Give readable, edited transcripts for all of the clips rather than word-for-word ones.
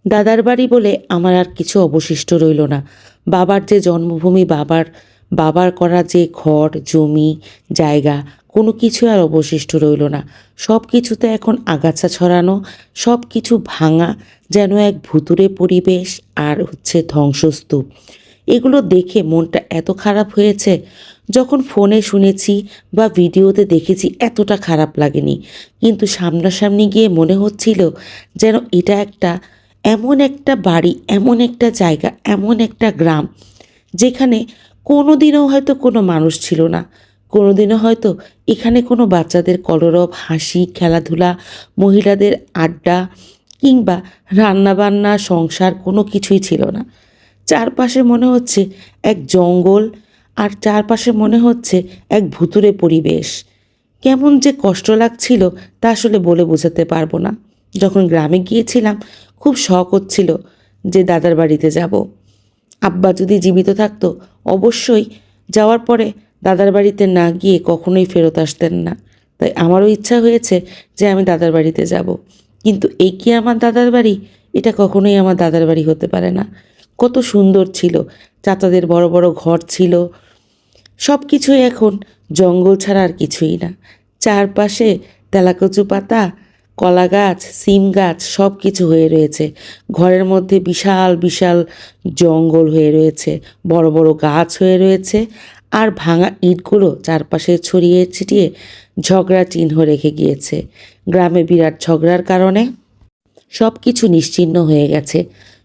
দাদার বাড়ি বলে আমার আর কিছু অবশিষ্ট রইল না। বাবার যে জন্মভূমি, বাবার বাবার করা যে ঘর, জমি, জায়গা, কোনো কিছু আর অবশিষ্ট রইল না। সব কিছুতে এখন আগাছা ছড়ানো, সব কিছু ভাঙা, যেন এক ভুতুড়ে পরিবেশ আর ধ্বংসস্তূপ। এগুলো দেখে মনটা এত খারাপ হয়েছে, যখন ফোনে শুনেছি বা ভিডিওতে দেখেছি এতটা খারাপ লাগেনি, কিন্তু সামনাসামনি গিয়ে মনে হচ্ছিল যেন এটা এমন একটা বাড়ি, এমন একটা জায়গা, এমন একটা গ্রাম যেখানে কোনো দিনও হয়তো কোনো মানুষ ছিল না। কোনো দিনও হয়তো এখানে কোনো বাচ্চাদের কলরব, হাসি, খেলাধুলা, মহিলাদের আড্ডা কিংবা রান্নাবান্না, সংসার কোনো কিছুই ছিল না। চারপাশে মনে হচ্ছে এক জঙ্গল, আর চারপাশে মনে হচ্ছে এক ভুতুড়ে পরিবেশ। কেমন যে কষ্ট লাগছিল তা আসলে বলে বোঝাতে পারবো না। যখন গ্রামে গিয়েছিলাম খুব শখ হচ্ছিল যে দাদার বাড়িতে যাব। আব্বা যদি জীবিত থাকতো অবশ্যই যাওয়ার পরে দাদার বাড়িতে না গিয়ে কখনোই ফেরত আসতেন না। তাই আমারও ইচ্ছা হয়েছে যে আমি দাদার বাড়িতে যাব। কিন্তু এই কি আমার দাদার বাড়ি? এটা কখনোই আমার দাদার বাড়ি হতে পারে না। কত সুন্দর ছিল, চাচাদের বড় বড় ঘর ছিল, সব কিছুই এখন জঙ্গল ছাড়া আর কিছুই না। চারপাশে তেলাকচু পাতা, কলা গাছ, সিম গাছ সব কিছু হয়ে রয়েছে। ঘরের মধ্যে বিশাল বিশাল জঙ্গল হয়ে রয়েছে, বড় বড় গাছ হয়ে রয়েছে, আর ভাঙা ইটগুলো চারপাশে ছড়িয়ে ছিটিয়ে ঝগড়া চিহ্ন রেখে গিয়েছে। গ্রামে বিরাট ঝগড়ার কারণে সব কিছু নিশ্চিহ্ন হয়ে গেছে।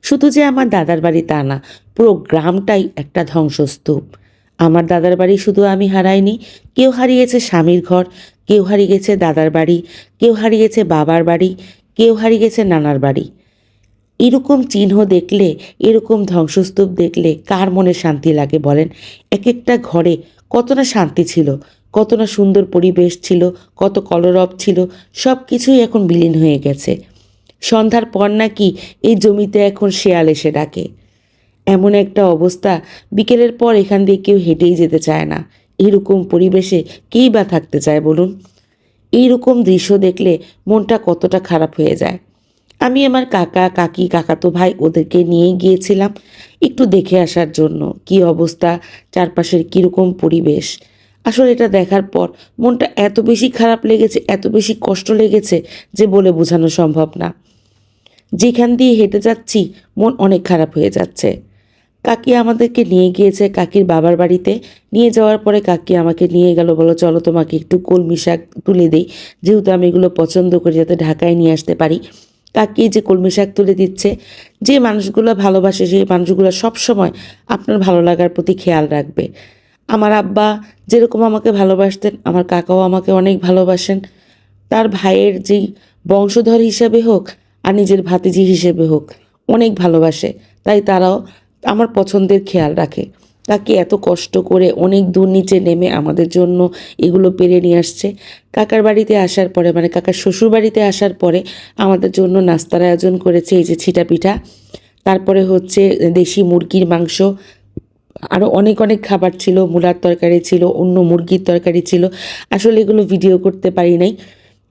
শুধু যে আমার দাদার বাড়ি তা না, পুরো গ্রামটাই একটা ধ্বংসস্তূপ। আমার দাদার বাড়ি শুধু আমি হারাইনি, কেউ হারিয়েছে স্বামীর ঘর, কেউ হারিয়ে গেছে দাদার বাড়ি, কেউ হারিয়েছে বাবার বাড়ি, কেউ হারিয়ে গেছে নানার বাড়ি। এরকম চিহ্ন দেখলে, এরকম ধ্বংসস্তূপ দেখলে কার মনে শান্তি লাগে বলেন? এক একটা ঘরে কত না শান্তি ছিল, কত না সুন্দর পরিবেশ ছিল, কত কলরব ছিল, সব কিছুই এখন বিলীন হয়ে গেছে। সন্ধ্যার পর নাকি এই জমিতে এখন শেয়াল এসে ডাকে। এমন একটা অবস্থা, বিকেলের পর এখান দিয়ে কেউ হেঁটেই যেতে চায় না। এরকম পরিবেশে কেই বা থাকতে চায় বলুন? এইরকম দৃশ্য দেখলে মনটা কতটা খারাপ হয়ে যায়। আমি আমার কাকা, কাকি, কাকাতো ভাই ওদেরকে নিয়ে গিয়েছিলাম একটু দেখে আসার জন্য কি অবস্থা, চারপাশের কীরকম পরিবেশ। আসলে এটা দেখার পর মনটা এত বেশি খারাপ লেগেছে, এত বেশি কষ্ট লেগেছে যে বলে বোঝানো সম্ভব না। যেখান দিয়ে হেঁটে যাচ্ছি মন অনেক খারাপ হয়ে যাচ্ছে। কাকি আমাদেরকে নিয়ে গিয়েছে কাকির বাবার বাড়িতে। নিয়ে যাওয়ার পরে কাকি আমাকে নিয়ে গেল, বলো চলো তোমাকে একটু কলমি শাক তুলে দিই, যেহেতু আমি এগুলো পছন্দ করি, যাতে ঢাকায় নিয়ে আসতে পারি। কাকি যে কলমি শাক তুলে দিচ্ছে, যে মানুষগুলো ভালোবাসে সেই মানুষগুলো সবসময় আপনার ভালো লাগার প্রতি খেয়াল রাখবে। আমার আব্বা যেরকম আমাকে ভালোবাসতেন, আমার কাকাও আমাকে অনেক ভালোবাসেন। তার ভাইয়ের যেই বংশধর হিসেবে হোক আর নিজের ভাতিজি হিসেবে হোক অনেক ভালোবাসে, তাই তারাও আমার পছন্দের খেয়াল রাখে। তাকে এত কষ্ট করে অনেক দূর নিচে নেমে আমাদের জন্য এগুলো পেরে নিয়ে আসছে। কাকার বাড়িতে আসার পরে, মানে কাকার শ্বশুর বাড়িতে আসার পরে আমাদের জন্য নাস্তার আয়োজন করেছে, এই যে ছিটা পিঠা, তারপরে দেশি মুরগির মাংস, আরও অনেক অনেক খাবার ছিল, মূলার তরকারি ছিল, অন্য মুরগির তরকারি ছিল। আসলে এগুলো ভিডিও করতে পারি নাই।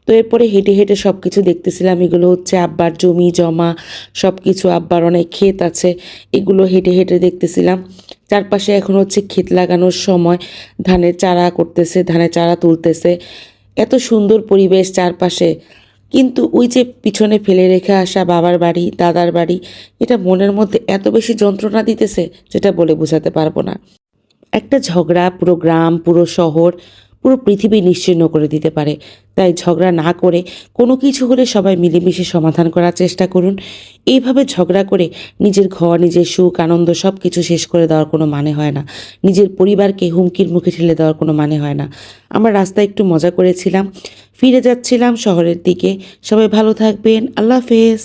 তো এরপরে হেঁটে হেঁটে সব কিছু দেখতেছিলাম। এগুলো আব্বার জমি জমা, সব কিছু, আব্বার অনেক ক্ষেত আছে, এগুলো হেঁটে হেঁটে দেখতেছিলাম। চারপাশে এখন ক্ষেত লাগানোর সময়, ধানের চারা করতেছে, ধানের চারা তুলতেছে। এত সুন্দর পরিবেশ চারপাশে, কিন্তু ওই যে পিছনে ফেলে রেখে আসা বাবার বাড়ি, দাদার বাড়ি, এটা মনের মধ্যে এত বেশি যন্ত্রণা দিতেছে যেটা বলে বোঝাতে পারবো না। একটা ঝগড়া পুরো গ্রাম, পুরো শহর, পুরো পৃথিবী নিশ্চিহ্ন করে দিতে পারে। তাই ঝগড়া না করে কোনো কিছু হলে সবাই মিলেমিশে সমাধান করার চেষ্টা করুন। এইভাবে ঝগড়া করে নিজের ঘর, নিজের সুখ, আনন্দ সব কিছু শেষ করে দেওয়ার কোনো মানে হয় না। নিজের পরিবারকে হুমকির মুখে ঠেলে দেওয়ার কোনো মানে হয় না। আমরা রাস্তায় একটু মজা করেছিলাম, ফিরে যাচ্ছিলাম শহরের দিকে। সবাই ভালো থাকবেন। আল্লাহ হাফেজ।